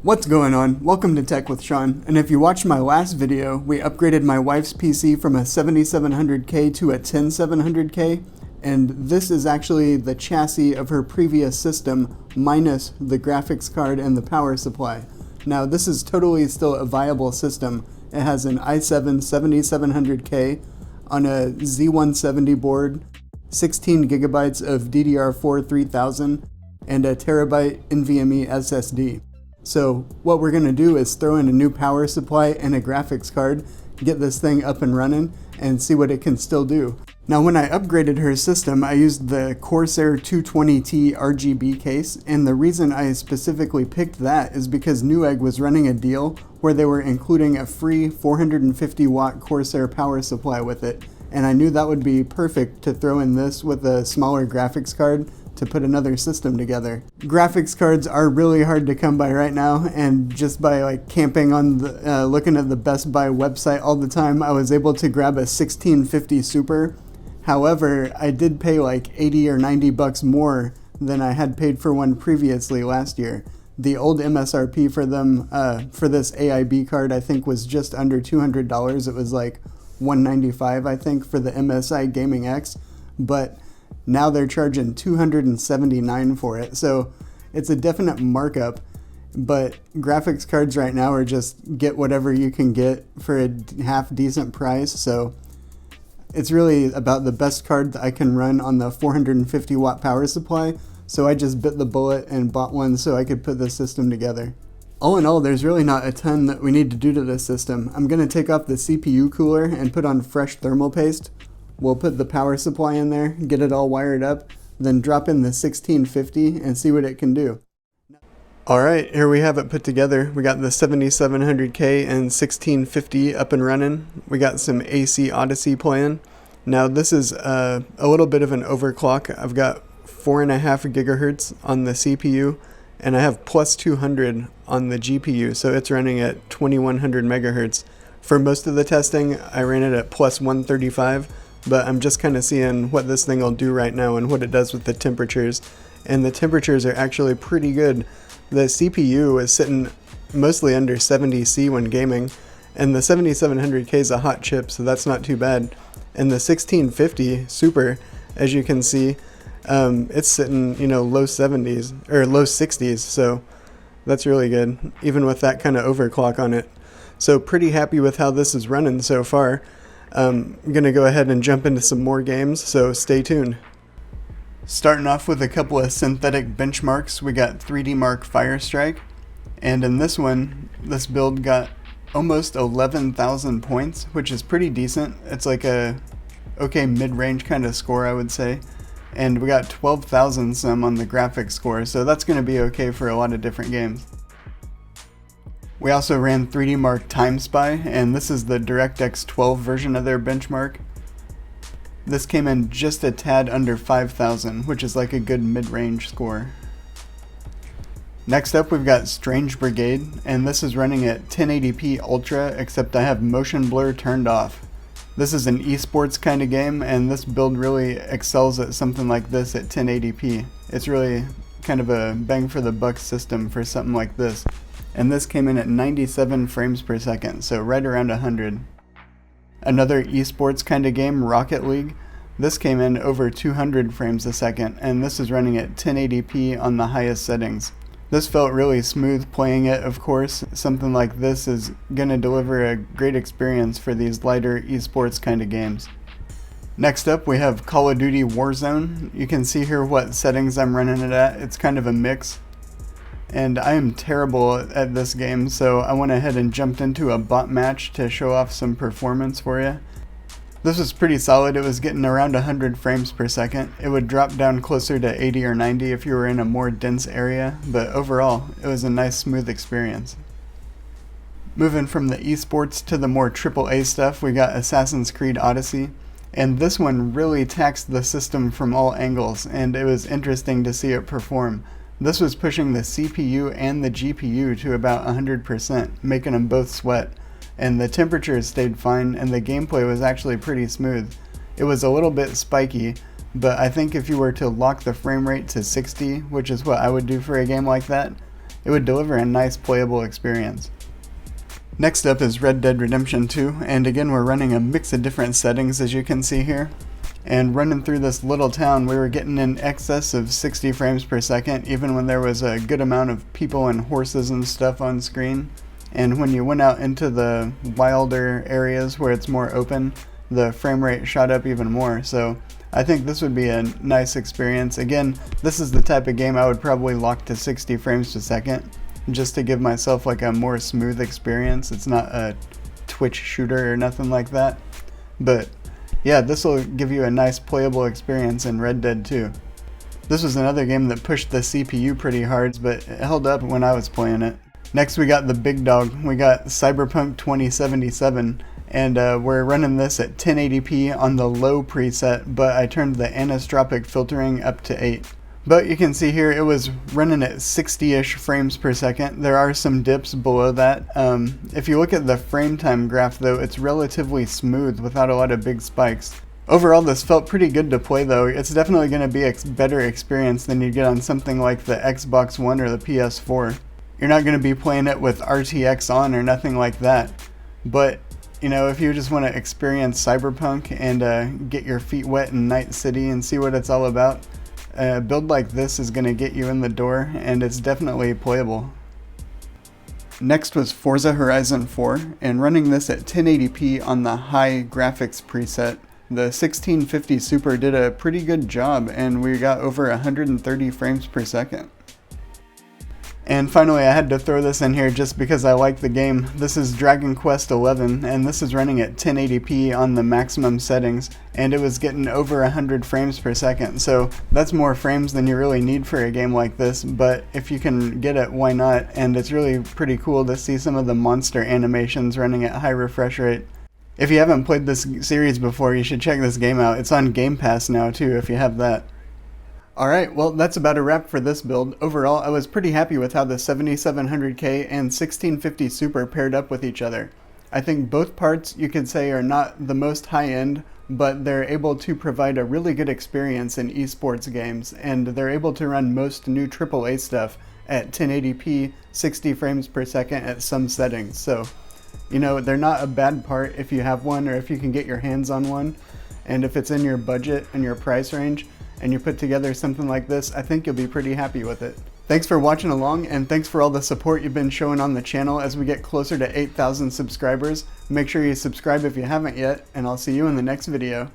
What's going on? Welcome to Tech with Sean, and if you watched my last video, we upgraded my wife's PC from a 7700K to a 10700K, and this is actually the chassis of her previous system minus the graphics card and the power supply. Now this is totally still a viable system. It has an i7 7700K on a Z170 board, 16 gigabytes of DDR4 3000, and a terabyte NVMe SSD. So what we're going to do is throw in a new power supply and a graphics card, get this thing up and running, and see what it can still do. Now when I upgraded her system, I used the Corsair 220T RGB case, and the reason I specifically picked that is because Newegg was running a deal where they were including a free 450 watt Corsair power supply with it, and I knew that would be perfect to throw in this with a smaller graphics card to put another system together. Graphics cards are really hard to come by right now, and just by camping on the looking at the Best Buy website all the time, I was able to grab a 1650 Super. However, I did pay like 80 or 90 bucks more than I had paid for one previously last year. The old MSRP for them for this AIB card I think was just under $200. It was like $195 I think for the MSI Gaming X, but now they're charging $279 for it, so it's a definite markup. But graphics cards right now are just get whatever you can get for a half decent price, so it's really about the best card that I can run on the 450 watt power supply, so I just bit the bullet and bought one so I could put this system together. All in all, there's really not a ton that we need to do to this system. I'm going to take off the CPU cooler and put on fresh thermal paste. We'll put the power supply in there, get it all wired up, then drop in the 1650 and see what it can do. Alright, here we have it put together. We got the 7700K and 1650 up and running. We got some AC Odyssey playing. Now this is a little bit of an overclock. I've got 4.5 gigahertz on the CPU, and I have plus 200 on the GPU, so it's running at 2100 megahertz. For most of the testing, I ran it at plus 135. But I'm just kind of seeing what this thing will do right now and what it does with the temperatures. And the temperatures are actually pretty good. The CPU is sitting mostly under 70°C when gaming, and the 7700K is a hot chip, so that's not too bad. And the 1650 Super, as you can see, it's sitting, low 70s or low 60s, so that's really good, even with that kind of overclock on it. So pretty happy with how this is running so far. I'm going to go ahead and jump into some more games, so stay tuned. Starting off with a couple of synthetic benchmarks, we got 3D Mark Firestrike, and in this one, this build got almost 11,000 points, which is pretty decent. It's like a okay mid-range kind of score, I would say, and we got 12,000 some on the graphics score, so that's going to be okay for a lot of different games. We also ran 3D Mark Time Spy, and this is the DirectX 12 version of their benchmark. This came in just a tad under 5,000, which is like a good mid-range score. Next up we've got Strange Brigade, and this is running at 1080p Ultra, except I have motion blur turned off. This is an esports kind of game, and this build really excels at something like this at 1080p. It's really kind of a bang for the buck system for something like this. And this came in at 97 frames per second, so right around 100. Another esports kind of game, Rocket League. This came in over 200 frames a second, and this is running at 1080p on the highest settings. This felt really smooth playing it, of course. Something like this is going to deliver a great experience for these lighter esports kind of games. Next up we have Call of Duty Warzone. You can see here what settings I'm running it at. It's kind of a mix. And I am terrible at this game, so I went ahead and jumped into a bot match to show off some performance for you. This was pretty solid. It was getting around 100 frames per second. It would drop down closer to 80 or 90 if you were in a more dense area, but overall, it was a nice smooth experience. Moving from the esports to the more AAA stuff, we got Assassin's Creed Odyssey, and this one really taxed the system from all angles, and it was interesting to see it perform. This was pushing the CPU and the GPU to about 100%, making them both sweat, and the temperatures stayed fine, and the gameplay was actually pretty smooth. It was a little bit spiky, but I think if you were to lock the frame rate to 60, which is what I would do for a game like that, it would deliver a nice playable experience. Next up is Red Dead Redemption 2, and again we're running a mix of different settings as you can see here. And running through this little town, we were getting in excess of 60 frames per second, even when there was a good amount of people and horses and stuff on screen. And when you went out into the wilder areas where it's more open, the frame rate shot up even more. So I think this would be a nice experience. Again, this is the type of game I would probably lock to 60 frames per second, just to give myself like a more smooth experience. It's not a Twitch shooter or nothing like that. But yeah, this will give you a nice playable experience in Red Dead 2. This was another game that pushed the CPU pretty hard, but it held up when I was playing it. Next we got the big dog. We got Cyberpunk 2077, and we're running this at 1080p on the low preset, but I turned the anisotropic filtering up to 8. But you can see here it was running at 60-ish frames per second. There are some dips below that. If you look at the frame time graph though, it's relatively smooth without a lot of big spikes. Overall this felt pretty good to play though. It's definitely going to be a better experience than you'd get on something like the Xbox One or the PS4. You're not going to be playing it with RTX on or nothing like that. But you know, if you just want to experience Cyberpunk and get your feet wet in Night City and see what it's all about, a build like this is going to get you in the door, and it's definitely playable. Next was Forza Horizon 4, and running this at 1080p on the high graphics preset, the 1650 Super did a pretty good job, and we got over 130 frames per second. And finally, I had to throw this in here just because I like the game. This is Dragon Quest XI, and this is running at 1080p on the maximum settings, and it was getting over 100 frames per second. So that's more frames than you really need for a game like this, but if you can get it, why not? And it's really pretty cool to see some of the monster animations running at high refresh rate. If you haven't played this series before, you should check this game out. It's on Game Pass now too, if you have that. Alright, well that's about a wrap for this build. Overall, I was pretty happy with how the 7700K and 1650 Super paired up with each other. I think both parts you could say are not the most high-end, but they're able to provide a really good experience in esports games, and they're able to run most new AAA stuff at 1080p, 60 frames per second at some settings. So, you know, they're not a bad part if you have one or if you can get your hands on one, and if it's in your budget and your price range, and you put together something like this, I think you'll be pretty happy with it. Thanks for watching along, and thanks for all the support you've been showing on the channel as we get closer to 8,000 subscribers. Make sure you subscribe if you haven't yet, and I'll see you in the next video.